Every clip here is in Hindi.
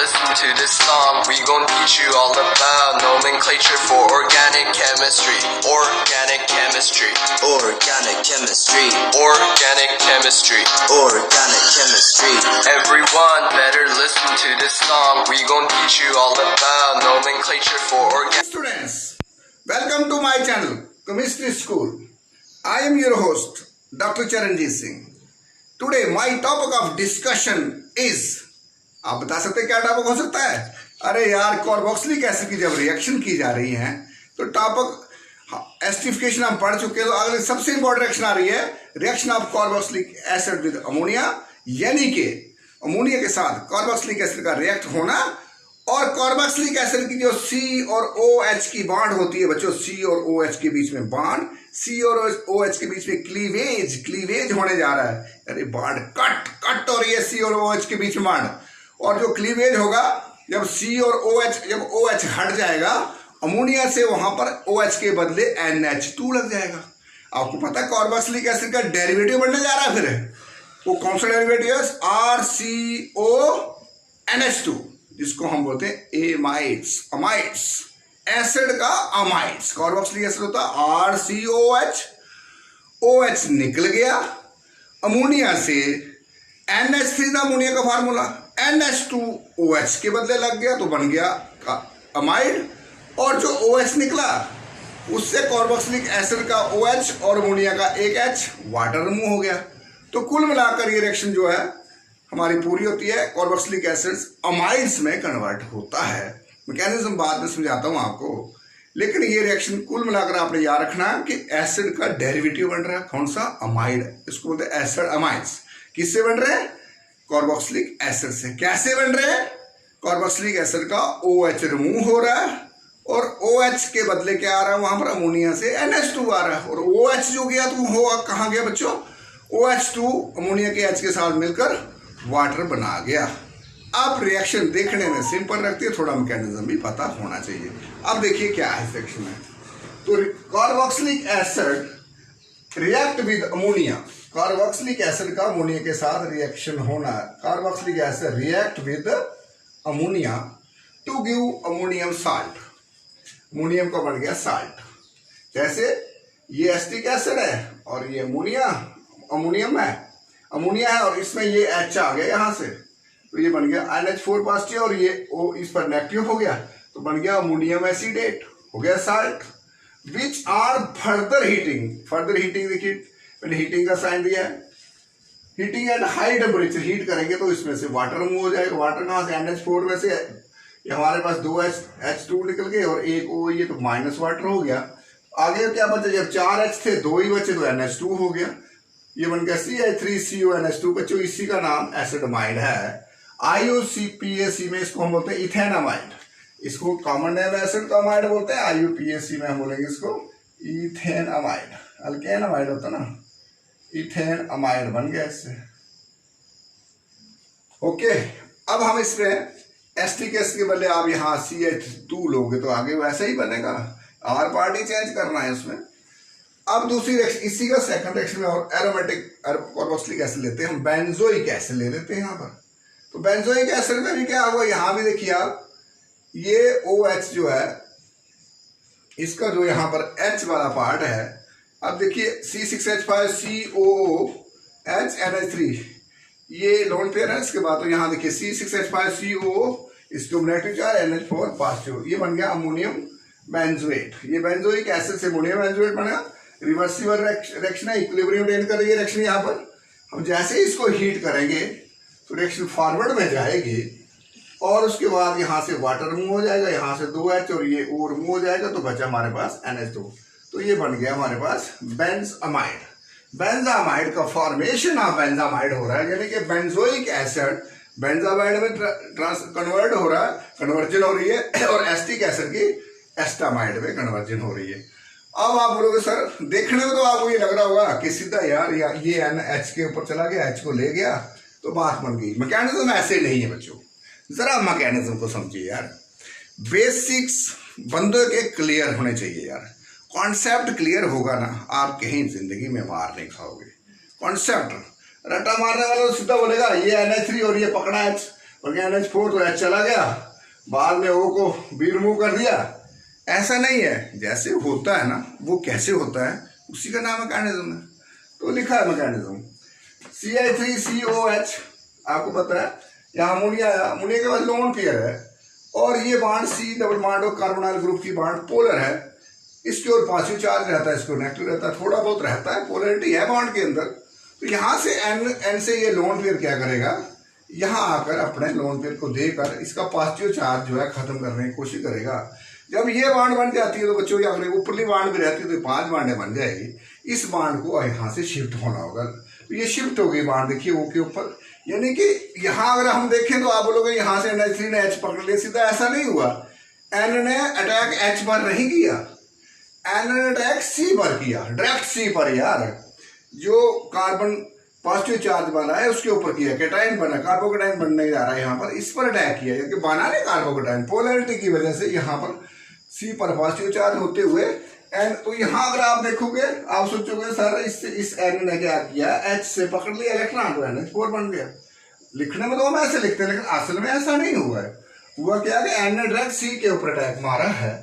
listen to this song. We gon' teach you all about nomenclature for organic chemistry. Organic chemistry. Organic chemistry. Organic chemistry. Organic chemistry. Everyone better listen to this song. We gon' teach you all about nomenclature for organic. Students, welcome to my channel, Chemistry School. I am your host, Dr. Charanjit Singh. Today, my topic of discussion is, आप बता सकते हैं क्या टॉपिक हो सकता है? अरे यार, कार्बोक्सिलिक एसिड की जब रिएक्शन की जा रही है तो टॉपिक एस्टिफिकेशन हम पढ़ चुके हैं। तो अगले सबसे इंपॉर्टेंट रिएक्शन आ रही है, reaction of carboxylic acid with ammonia, यानी कि अमोनिया के साथ कार्बोक्सिलिक एसिड का रिएक्ट होना। और कार्बोक्सिलिक एसिड की जो सी और OH की बाड होती है बच्चों, सी और OH के बीच में बाड, सी और OH के बीच में क्लीवेज होने जा रहा है। अरे बाड कट हो रही है सी और OH के बीच में बाड। और जो क्लीवेज होगा जब सी और OH, जब OH हट जाएगा अमोनिया से, वहां पर OH के बदले NH2 लग जाएगा। आपको पता है कार्बोक्सिलिक एसिड का डेरिवेटिव बनने जा रहा है। फिर वो कौन सा डेरिवेटिव है? RCONH2, जिसको हम बोलते हैं अमाइड्स, एसिड का अमाइड्स। कार्बोक्सिलिक एसिड होता है RCOH, OH निकल गया अमोनिया से, NH3 था अमोनिया का फार्मूला, NH2OH के बदले लग गया तो बन गया अमाइड। और जो OH निकला उससे कार्बोक्सिलिक एसिड का OH और अमोनिया का एक H, वाटर रिमूव हो गया। तो कुल मिलाकर ये रिएक्शन जो है हमारी पूरी होती है, कार्बोक्सिलिक एसिड अमाइड्स में कन्वर्ट होता है। मैकेनिज्म बाद में समझाता हूं आपको, लेकिन ये रिएक्शन कुल मिलाकर आपने याद रखना है कि एसिड का डेरिवेटिव बन रहा है। कौन सा? अमाइड। इसको बोलते हैं एसिड अमाइड्स। किससे बन रहे हैं? कार्बोक्सिलिक एसिड से। कैसे बन रहे हैं? कार्बोक्सिलिक एसिड का OH रिमूव हो रहा है और OH के बदले क्या आ रहा है वहां पर? अमोनिया से NH2 आ रहा है। और OH जो गया तो हो कहां गया बच्चों? OH2 अमोनिया के H के साथ मिलकर वाटर बना गया। अब रिएक्शन देखने में सिंपल रखती है, थोड़ा मैकेनिज्म भी पता होना चाहिए। अब देखिए क्या है इस रिएक्शन में। तो carboxylic acid react with ammonia, carboxylic acid का अमोनिया के साथ रिएक्शन होना। Carboxylic acid react with ammonia to give ammonium salt. Ammonium का बन गया साल्ट। जैसे ये एसिटिक एसिड है और ये अमोनियम है और इसमें ये H आ गया यहां से, तो ये बन गया NH4 पॉजिटिव और ये O इस पर नेगेटिव हो गया, तो बन गया अमोनियम एसिडेट, हो गया salt. Which are further heating देखिए, मैंने हीटिंग का साइन दिया है। Heating at high temperature, heat करेंगे तो इसमें से वाटर रिमूव हो जाएगा। वाटर कहां से? NH4 में से ये हमारे पास 2 H2 निकल गए और एक O, ये तो माइनस वाटर हो गया। आगे क्या बचा? जब 4 H थे 2 ही बचे तो NH2 हो गया, ये बन गया CH3CONH2। बच्चों इसी का नाम एसिडमाइड है। IUPAC में इसको हम बोलते हैं इथेनामाइड। इसको कॉमन नेम एसिड का अमाइड बोलते हैं, IUPAC में हम बोलेंगे इसको इथेनामाइड। अल्केनामाइड होता ना, इथेनामाइड बन गया इससे। ओके, अब हम इसमें एसिटिक एसिड के बदले आप यहाँ CH2 लोगे तो आगे वैसा ही बनेगा। R पार्टी चेंज करना है उसमें। अब दूसरी रिएक्शन, इसी का सेकंड रिएक्शन में और एरोमेटिक कार्बोक्सिलिक एसिड लेते हैं हम, बेंजोइक एसिड ले लेते हैं यहाँ पर। तो बेंजोइक एसिड में भी क्या हुआ? यहां भी देखिए आप, ये OH जो है इसका जो यहां पर H वाला पार्ट है, अब देखिए C6H5COOH NH3, ये लोन पेयर है। इसके बाद तो यहां देखिए C6H5COO, इसको नेगेटिव चार्ज, NH4 पॉजिटिव, ये बन गया अमोनियम बेंजोएट। ये बेंजोइक एसिड से अमोनियम बेंजोएट बना। रिवर्सिबल रिएक्शन है, इक्विलिब्रियम मेंटेन कर रही है रिएक्शन। यहाँ पर हम जैसे इसको हीट करेंगे तो रिएक्शन फॉरवर्ड में जाएगी और उसके बाद यहाँ से वाटर रिमूव हो जाएगा, यहाँ से 2H और ये O रिमूव हो जाएगा, तो बचा हमारे पास NH2। तो ये बन गया हमारे पास बेंजामाइड। बेंजामाइड का फॉर्मेशन ऑफ बेंजामाइड हो रहा है, यानी कि बेंजोइक एसिड बेंजामाइड में कन्वर्ट हो रहा है, कन्वर्जन हो रही है, और एसिटिक एसिड की एस्टामाइड में कन्वर्जन हो रही है। अब आप बोलोगे सर, देखने में तो आपको ये लग रहा होगा कि सीधा यार ये NH के ऊपर चला गया, H को ले गया तो बात बन गई। मैकेनिज्म ऐसे नहीं है बच्चों, जरा मैकेनिज्म को समझिए यार। बेसिक्स बंदों के क्लियर होने चाहिए यार। कॉन्सेप्ट क्लियर होगा ना, आप कहीं जिंदगी में मार नहीं खाओगे। कॉन्सेप्ट रट्टा मारने वाला तो सीधा बोलेगा ये NH3 और ये पकड़ा H, और NH4 तो H चला गया, बाद में O को B रिमूव कर दिया। ऐसा नहीं है, जैसे होता है ना वो कैसे होता है उसी का नाम मैकेनिज्म है। तो लिखा है मैकेनिज्म CH3COH, आपको पता है यहाँ अमोनिया आया, अमोनिया के बाद लोन पेयर है और ये बाड C डबल बॉन्ड और कार्बोनाइल ग्रुप की बाड पोलर है। इसके और पॉजिटिव चार्ज रहता है, इसको नेगेटिव रहता है, थोड़ा बहुत रहता है, पोलरिटी है बॉन्ड के अंदर। तो यहाँ से N से ये लोन पेयर क्या करेगा, यहाँ आकर अपने लोन पेयर को देकर इसका पॉजिटिव चार्ज जो है खत्म करने की कोशिश करेगा। जब ये बाड बन जाती है तो बच्चों याद रखें, ऊपरली बाड भी रहती है तो 5 बाडें बन जाएगी। इस बाड को यहाँ से शिफ्ट होना होगा, तो ये शिफ्ट हो गई बाड, देखिए O के ऊपर। यानी कि यहाँ अगर हम देखें तो आप बोलोगे यहाँ से NH3 ने H पकड़ लिया, सीधा ऐसा नहीं हुआ। N ने अटैक H पर नहीं किया, N ने अटैक C पर किया, डायरेक्ट C पर यार, जो कार्बन पॉजिटिव चार्ज वाला है उसके ऊपर किया, कैटाइन बना, कार्बोकेटाइन बनने जा रहा है यहाँ पर, इस पर अटैक किया, क्योंकि बना नहीं कार्बोकेटाइन, पोलैरिटी की वजह से यहाँ पर C पर पॉजिटिव चार्ज होते हुए N। तो यहाँ अगर आप देखोगे आप सोचोगे सर इस N ने क्या किया, H से पकड़ लिया इलेक्ट्रॉन को, NH4 बन गया। लिखने में तो हम ऐसे लिखते हैं लेकिन असल में ऐसा नहीं हुआ है। हुआ क्या कि N ने डायरेक्ट C के ऊपर अटैक मारा है,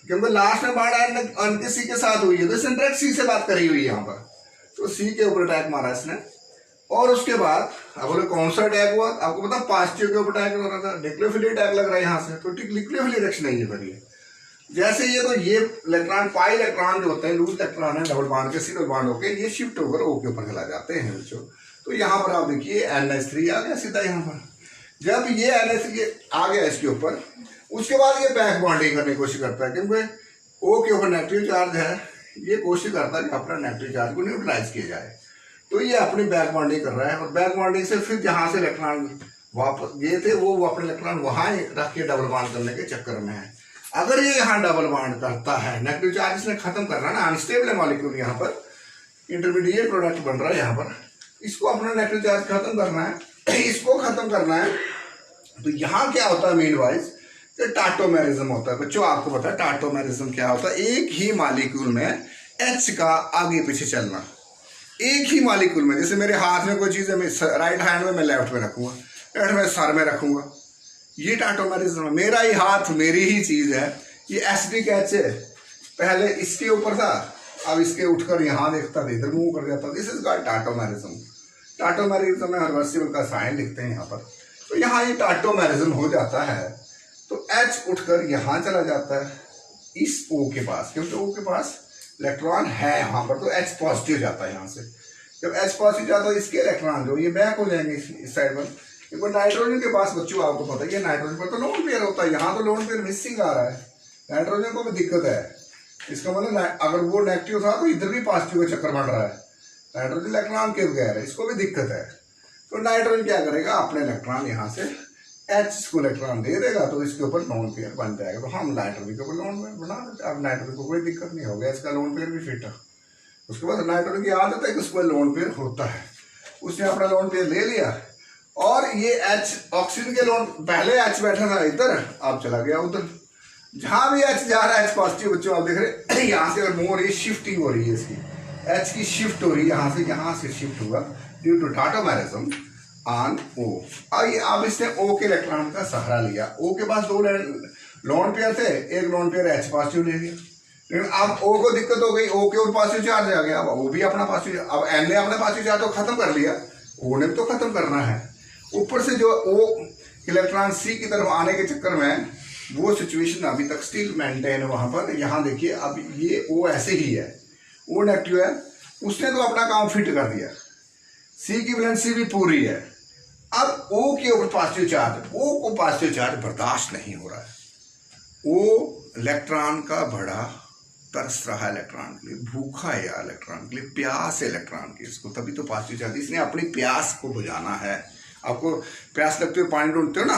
क्योंकि लास्ट में बात N के C के साथ हुई है तो इसने डायरेक्ट C से बात करी हुई है यहाँ पर, तो C के ऊपर अटैक मारा इसने। और उसके बाद अब बोले कौन सा अटैक हुआ, आपको पता पॉजिटिव के ऊपर अटैक लग रहा था, न्यूक्लियोफिली अटैक लग रहा है यहाँ से, तो न्यूक्लियोफिली रिएक्शन नहीं है फिर ये। जैसे ये तो ये इलेक्ट्रॉन पाई इलेक्ट्रॉन जो होते हैं, लूज इलेक्ट्रॉन है, डबल बॉन्ड के C डबल बॉन्ड होकर ये शिफ्ट होकर O के ऊपर चला जाते हैं बच्चों। तो यहाँ पर आप देखिए NH3 आ गया सीधा यहाँ पर। जब ये NH3 आ गया इसके ऊपर, उसके बाद ये बैक बॉन्डिंग करने की कोशिश करता है, क्योंकि O के ऊपर नेगेटिव चार्ज है, ये कोशिश करता है कि अपना नेगेटिव चार्ज को न्यूट्रलाइज किया जाए। तो ये अपनी बैक बॉन्डिंग कर रहा है, और बैक बॉन्डिंग से फिर जहाँ से इलेक्ट्रॉन वापस गए थे वो अपने इलेक्ट्रॉन वहाँ रख के डबल बॉन्ड करने के चक्कर में है। अगर ये यहाँ डबल बॉन्ड करता है, नेगेटिव चार्ज इसने खत्म करना है ना, अनस्टेबल मॉलिक्यूल यहाँ पर इंटरमीडिएट प्रोडक्ट बन रहा है यहाँ पर, इसको अपना नेगेटिव चार्ज खत्म करना है, इसको खत्म करना है। तो यहाँ क्या होता है मीन वाइज, टाटोमेरिज्म होता है बच्चों। आपको पता है टाटोमेरिज्म क्या होता है, एक ही मॉलिक्यूल में H का आगे पीछे चलना, एक ही मॉलिक्यूल में। जैसे मेरे हाथ में कोई चीज़ है, मैं राइट हैंड में मैं लेफ्ट में रखूंगा, लेफ्ट में सर में रखूंगा, ये टाटोमेरिज्म है। मेरा ही हाथ मेरी ही चीज़ है। ये एसिडिक H है, पहले इसके ऊपर था, अब इसके उठकर यहाँ देखता था, इधर मूव कर जाता। This is called tautomerism. Tautomerism में रिवर्सिबल का साइन लिखते हैं यहाँ पर। तो यहाँ ये टाटोमेरिज्म हो जाता है, तो H उठकर यहाँ चला जाता है इस O के पास, क्योंकि O के पास इलेक्ट्रॉन है यहाँ पर, तो H पॉजिटिव जाता है यहाँ से। जब H पॉजिटिव जाता है, इसके इलेक्ट्रॉन जो ये बैक हो जाएंगे इस साइड पर। क्योंकि नाइट्रोजन के पास बच्चों आपको पता है, ये नाइट्रोजन पर तो लोन पेयर होता है, यहाँ तो लोन पेयर मिसिंग आ रहा है, नाइट्रोजन को भी दिक्कत है। इसका मतलब अगर वो नेगेटिव था तो इधर भी पॉजिटिव का चक्कर बन रहा है, नाइट्रोजन इलेक्ट्रॉन के बगैर है, इसको भी दिक्कत है। तो नाइट्रोजन क्या करेगा, अपने इलेक्ट्रॉन यहाँ से H को इलेक्ट्रॉन दे देगा, तो इसके ऊपर लोन पेयर बन जाएगा। तो हम नाइट्रोजन के ऊपर लोन पेयर बना देते। अब नाइट्रोजन को कोई दिक्कत नहीं होगा, इसका लोन पेयर भी फिट है। उसके बाद नाइट्रोजन की आदत है कि उसको लोन पेयर होता है, उसने अपना लोन पेयर ले लिया। और ये H ऑक्सीजन के लोन, पहले H बैठा था इधर, अब चला गया उधर। जहां भी H जा रहा है H पॉजिटिव बच्चों, आप देख रहे यहाँ से अगर मूव हो रही है, शिफ्टिंग हो रही है इसकी, H की शिफ्ट हो रही है, यहाँ से शिफ्ट हुआ due to tautomerism on O। अब इसने O के इलेक्ट्रॉन का सहारा लिया। O के पास 2 लोन पेयर थे, एक लोन पेयर H पॉजिटिव ले लिया, लेकिन अब O को दिक्कत हो गई, O के ऊपर पॉजिटिव चार्ज आ गया, अब O भी अपना पॉजिटिव, अब N ने अपना पॉजिटिव चार्ज तो खत्म कर लिया, O ने भी तो खत्म करना है। ऊपर से जो O इलेक्ट्रॉन C की तरफ आने के चक्कर में वो सिचुएशन अभी तक स्टिल मेंटेन है वहां पर। यहाँ देखिए अब ये O ऐसे ही है, O नेगेटिव है, उसने तो अपना काम फिट कर दिया, C की वैलेंसी भी पूरी है। अब O के ऊपर पॉजिटिव चार्ज, O को पॉजिटिव चार्ज बर्दाश्त नहीं हो रहा है। O इलेक्ट्रॉन का बड़ा तरस रहा है इलेक्ट्रॉन के लिए, भूखा है यार इलेक्ट्रॉन के लिए, प्यास है इलेक्ट्रॉन की इसको, तभी तो पॉजिटिव चार्ज, इसने अपनी प्यास को बुझाना है। आपको प्यास लगते हुए पानी ढूंढते हो ना,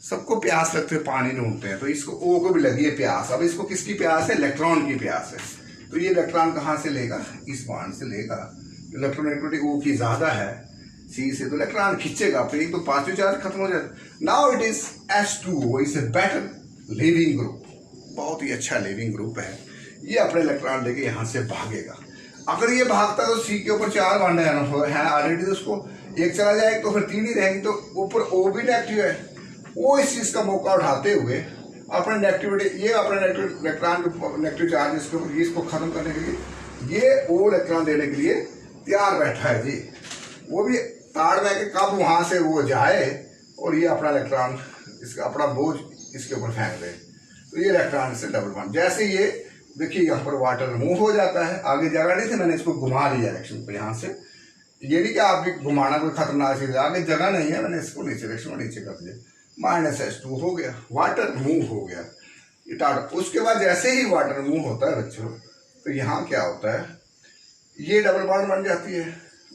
सबको प्यास लगते हुए पानी ढूंढते हैं, तो इसको O को भी लगी है प्यास। अब इसको किसकी प्यास है, इलेक्ट्रॉन की प्यास है। तो ये इलेक्ट्रॉन कहाँ से लेगा, इस बॉन्ड से लेगा। इलेक्ट्रोनेगेटिविटी O की ज्यादा है C से, तो इलेक्ट्रॉन खींचेगा, फिर एक तो पॉजिटिव चार्ज खत्म हो जाएगा। Now it is H2O, is a better leaving group, बहुत ही अच्छा लिविंग ग्रुप है। ये अपने इलेक्ट्रॉन लेके यहाँ से भागेगा। अगर ये भागता तो C के ऊपर 4 बॉन्ड है ऑलरेडी, तो उसको एक चला जाएगा तो फिर 3 ही रहेंगी, तो ऊपर O भी नेगेटिव है। वो इस चीज का मौका उठाते हुए अपने नेगेटिविटी, ये अपने इलेक्ट्रॉन नेगेटिव चार्ज इसको खत्म करने के लिए ये O इलेक्ट्रॉन देने के लिए तैयार बैठा है जी। वो भी ताड़ में कि कब वहां से वो जाए और ये अपना इलेक्ट्रॉन, इसका अपना बोझ इसके ऊपर फेंक दे। तो ये इलेक्ट्रॉन से डबल बॉन्ड, जैसे ये देखिए यहाँ पर वाटर रिमूव हो जाता है। आगे जगह नहीं थी, मैंने इसको घुमा लिया डायरेक्शन पे यहाँ से। ये नहीं कि आप भी घुमाना कोई खतरनाक चीज है, आगे जगह नहीं है, मैंने इसको नीचे डायरेक्शन में नीचे कर दिया। -H2 हो गया, वाटर रिमूव हो गया ये टाटा। उसके बाद जैसे ही वाटर रिमूव होता है बच्चों, तो यहाँ क्या होता है, ये डबल बॉन्ड बन जाती है।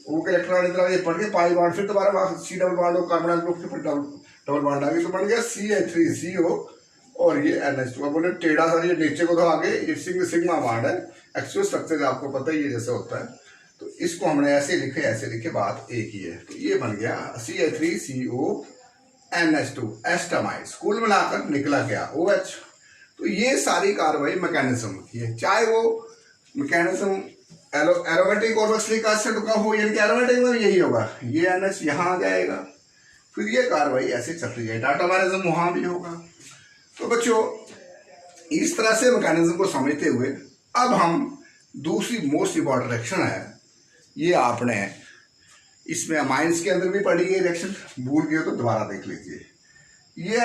वो के इलेक्ट्रॉन इतना ये पढ़ के पाई बॉन्ड, फिर दोबारा C डबल बॉन्ड और कार्बन ग्रुप के डबल बॉन्ड आ गई, तो बन गया CH3CO और ये NH2। अब बोले टेढ़ा सा, ये नीचे को तो आगे ये सिग्मा बॉन्ड है। एक्चुअल स्ट्रक्चर आपको पता ही है जैसे होता है, तो इसको हमने ऐसे लिखे, बात एक ही है। तो ये बन गया CH3CO NH2 एस्टामाइड, कुल मिलाकर निकला गया OH। तो ये सारी कार्रवाई मैकेनिज्म की है, चाहे वो मैकेनिज्म एरोमेटिक कार्बोक्सिलिक एसिड का हो, यानी कि एरोमेटिक में यही होगा, ये NH यहाँ आ जाएगा, फिर ये कार्रवाई ऐसे चलती जाए, टाटामेरिज्म वहां भी होगा। तो बच्चों इस तरह से मैकेनिज्म को समझते हुए अब हम दूसरी मोस्ट इंपॉर्टेंट रिएक्शन है, ये आपने इसमें अमाइंस के अंदर भी पढ़ी है रिएक्शन, भूल गए तो दोबारा देख लीजिए। ये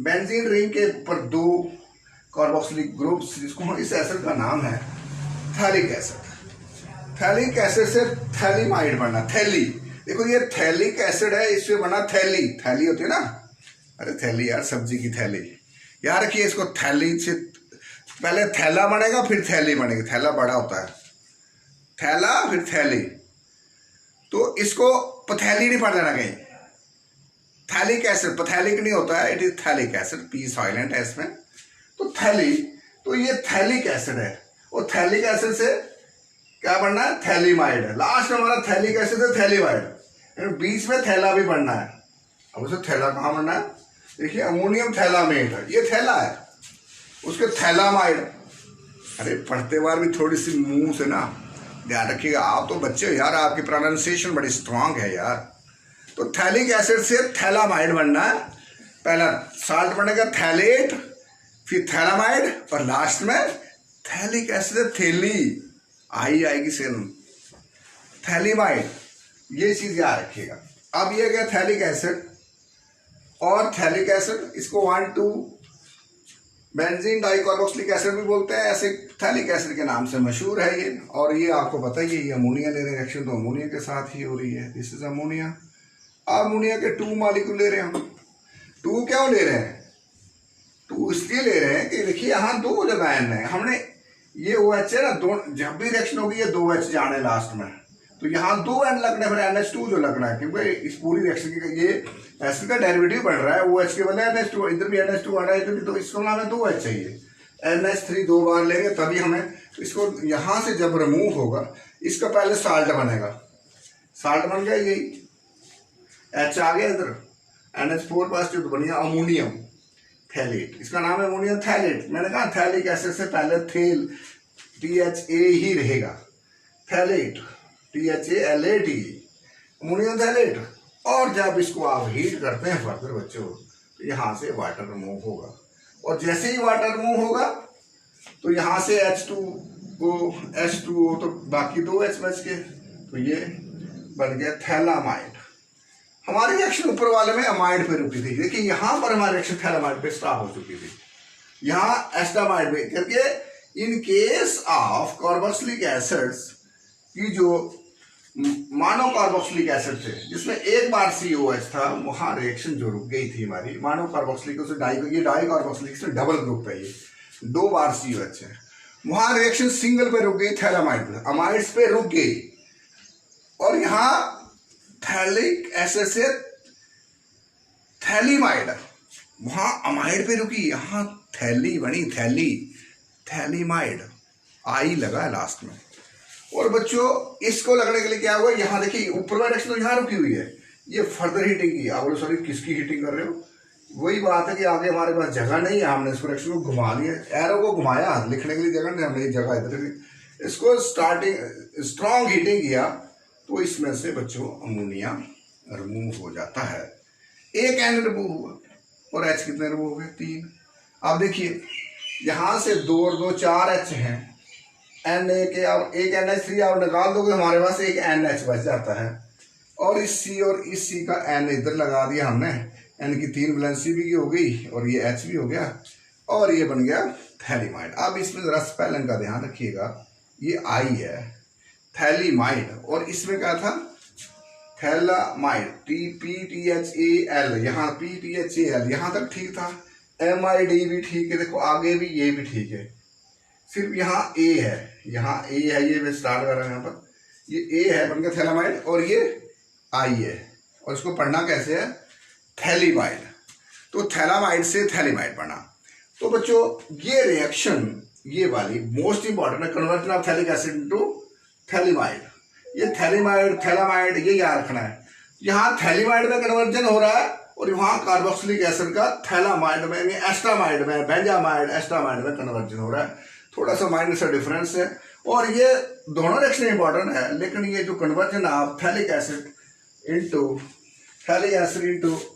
बेंजीन रिंग के ऊपर 2 कार्बोक्सिलिक ग्रुप्स, जिसको इस एसिड का नाम है थैलिक एसिड। थैलिक एसिड से थैलीमाइड बनना, थैली, देखो ये थैलिक एसिड है, इससे बना थैली, थैली होती है ना, अरे थैली यार सब्जी की थैली, याद रखिए इसको। थैली से पहले थैला बनेगा फिर थैली बनेगी, थैला बड़ा होता है, थैला फिर थैली, तो इसको पथैली नहीं पढ़ देना कहीं। थैलिक एसिड पथैलिक नहीं होता है, it is phthalic acid, P silent है इसमें। तो थैली, तो ये थैलिक एसिड है, और थैलिक एसिड से क्या बनना है, थैलीमाइड है। लास्ट में हमारा थैलिक एसिड है थैलीमाइड, बीच में थैला भी बनना है। अब उसे थैला कहाँ बनना है, देखिए अमोनियम थैलामेट है, ये थैला है, उसके थैलामाइड। अरे पढ़ते बार भी थोड़ी सी मुंह से ना ध्यान रखिएगा, आप तो बच्चे हो यार, आपकी प्रोनाउंसिएशन बड़ी स्ट्रांग है यार। तो थैलिक एसिड से थैलामाइड बनना है, पहला साल्ट बनेगा थैलेट, फिर थैलामाइड, और लास्ट में थैलिक एसिड थैली आएगी सेम, थैलीमाइड, ये चीज याद रखिएगा। अब ये गया थैलिक एसिड और थैलिक एसिड, इसको 1,2 बेंजीन डाइकार्बोक्सिलिक एसिड भी बोलते हैं, ऐसे थैलिक एसिड के नाम से मशहूर है ये। और ये आपको पता ही है, ये अमोनिया ले रहे हैं, रिएक्शन तो अमोनिया के साथ ही हो रही है, दिस इज अमोनिया। अमोनिया के 2 मॉलिक्यूल ले रहे हैं हम। 2 क्यों ले रहे हैं, 2 इसलिए ले रहे हैं कि देखिए यहाँ 2 जगह N है, हमने ये OH है ना, जब भी रिएक्शन होगी ये 2H जाने लास्ट में, तो यहाँ 2 N लगना है, फिर NH2 जो लगना है, क्योंकि इस पूरी रिएक्शन की ये एसिड का डेरिवेटिव बन रहा है, OH के बदले NH2, इधर भी NH2 आ रहा है, इधर भी, तो इसको हमें 2H चाहिए, NH3 2 बार लेंगे तभी हमें, तो इसको यहाँ से जब रिमूव होगा, इसका पहले साल्ट बनेगा, साल्ट बन गया, यही H आ गया, इधर NH4 पॉजिटिव तो बनिया अमोनियम थैलेट, इसका नाम है अमोनियम थैलेट। मैंने कहा थैलिक एसिड से पहले थेल THA ही रहेगा, थैलेट THALAT, अमोनियम थैलेट। और जब इसको आप हीट करते हैं फर्दर बच्चों, तो यहाँ से वाटर रिमूव होगा, और जैसे ही वाटर रिमूव होगा तो यहाँ से H2O, तो बाकी 2H बच के, तो ये बन गया थैलामाइड। हमारी रिएक्शन ऊपर वाले में अमाइड पे रुकी थी, देखिए यहाँ पर हमारी रिएक्शन थैलामाइड पे स्टॉप हो चुकी थी, यहाँ एस्टामाइड पे करके। In case of carboxylic acids की जो मानो कार्बोक्सिलिक एसिड थे, जिसमें एक बार COH था, वहां रिएक्शन जो रुक गई थी हमारी मानो कार्बोक्सिलिक, ये डाई कार्बोक्सिलिक से डबल ग्रुप है, ये 2 बार COH है, वहां रिएक्शन सिंगल पे रुक गई, थैलामाइड पे, अमाइड्स पे रुक गई, और यहाँ थैलिक एसिड से थैलीमाइड, वहां अमाइड पे रुकी, यहाँ थैली बनी, थैलीमाइड, आई लगा लास्ट में। और बच्चों इसको लगने के लिए क्या हुआ, यहाँ देखिए ऊपर वाला रिएक्शन तो यहाँ रुकी हुई है, ये फर्दर हीटिंग की। आप बोलो सॉरी किसकी हीटिंग कर रहे हो, वही बात है कि आगे हमारे पास जगह नहीं है, हमने इसको रिएक्शन को घुमा लिया, एरो को घुमाया, लिखने के लिए जगह नहीं, हमने ये जगह इधर इसको स्टार्टिंग स्ट्रॉन्ग हीटिंग किया, तो इसमें से बच्चों अमोनिया रिमूव हो जाता है। एक N रिमूव हुआ और H कितने रिमूव हो गए? 3। अब देखिए यहाँ से 2 और 2 4 H हैं, N के अब एक NH3 आप निकाल दोगे हमारे पास एक NH बच जाता है, और इस C और इस C का N इधर लगा दिया हमने, N की 3 वैलेंसी भी हो गई और ये H भी हो गया और ये बन गया थैलीमाइड। अब इसमें जरा स्पेलिंग का ध्यान रखिएगा, ये I है थैलीमाइड और इसमें क्या था? थैलामाइड, TPTHAL, यहाँ PTHAL यहाँ तक ठीक था, MID भी ठीक है, देखो आगे भी ये भी ठीक है, सिर्फ यहाँ A है, यहाँ A है, ये मैं स्टार्ट कर रहा हूँ यहाँ पर, ये A है बन गया थैलामाइड और ये I है, और इसको पढ़ना कैसे है? थैलीमाइड। तो थैलामाइड से थैलीमाइड पढ़ना। तो बच्चों ये रिएक्शन ये वाली मोस्ट इंपॉर्टेंट है, conversion of phthalic acid into phthalimide. ये थैलीमाइड थैलामाइड ये याद रखना है, यहाँ थैलीमाइड में कन्वर्जन हो रहा है और वहाँ कार्बोक्सिलिक एसिड का थैलामाइड में, एस्टामाइड में, बेंजामाइड एस्टामाइड में कन्वर्जन हो रहा है। थोड़ा सा माइनर सा डिफरेंस है और ये दोनों रिएक्शन इंपॉर्टेंट है, लेकिन ये जो conversion of phthalic acid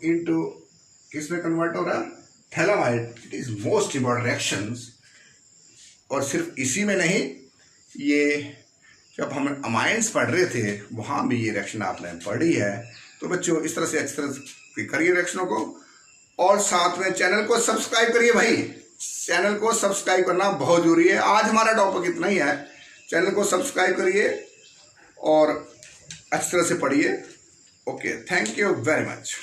into किसमें कन्वर्ट हो रहा है? Phthalimide. It is most important reactions. और सिर्फ इसी में नहीं, ये जब हम अमाइंस पढ़ रहे थे वहाँ भी ये रिएक्शन आपने पढ़ी है। तो बच्चों इस तरह से अच्छी तरह करिए रिएक्शनों को, और साथ में चैनल को सब्सक्राइब करिए भाई, चैनल को सब्सक्राइब करना बहुत जरूरी है। आज हमारा टॉपिक इतना ही है, चैनल को सब्सक्राइब करिए और अच्छी तरह से पढ़िए। Okay, thank you very much.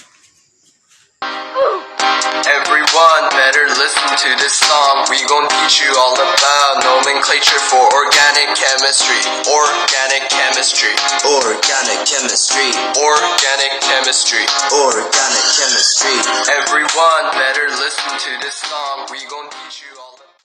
Everyone better listen to this song. We gon' teach you all about nomenclature for organic chemistry. Organic chemistry. Organic chemistry. Organic chemistry. Organic chemistry. Everyone better listen to this song. We gon' teach you